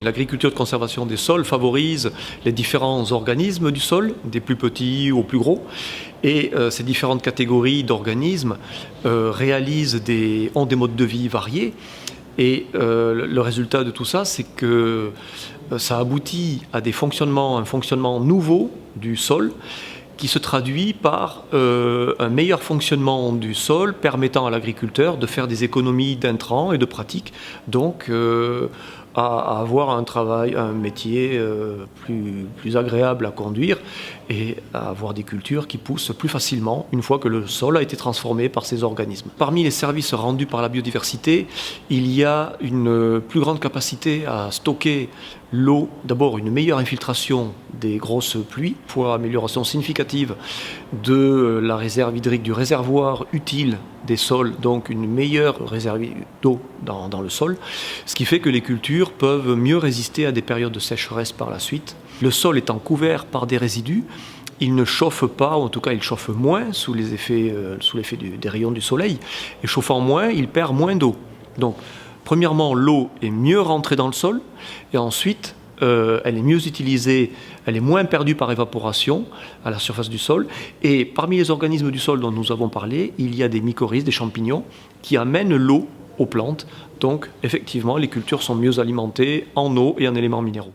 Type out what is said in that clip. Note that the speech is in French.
L'agriculture de conservation des sols favorise les différents organismes du sol, des plus petits aux plus gros. Et ces différentes catégories d'organismes ont des modes de vie variés. Et le résultat de tout ça, c'est que ça aboutit à un fonctionnement nouveau du sol qui se traduit par un meilleur fonctionnement du sol permettant à l'agriculteur de faire des économies d'intrants et de pratiques, donc à avoir un métier plus agréable à conduire et à avoir des cultures qui poussent plus facilement une fois que le sol a été transformé par ces organismes. Parmi les services rendus par la biodiversité, il y a une plus grande capacité à stocker l'eau, d'abord une meilleure infiltration des grosses pluies, pour amélioration significative de la réserve hydrique, du réservoir utile des sols, donc une meilleure réserve d'eau dans le sol, ce qui fait que les cultures peuvent mieux résister à des périodes de sécheresse par la suite. Le sol étant couvert par des résidus, il ne chauffe pas, ou en tout cas il chauffe moins sous l'effet des rayons du soleil, et chauffant moins, il perd moins d'eau. Donc, premièrement, l'eau est mieux rentrée dans le sol, et ensuite, elle est mieux utilisée, elle est moins perdue par évaporation à la surface du sol. Et parmi les organismes du sol dont nous avons parlé, il y a des mycorhizes, des champignons, qui amènent l'eau aux plantes. Donc, effectivement, les cultures sont mieux alimentées en eau et en éléments minéraux.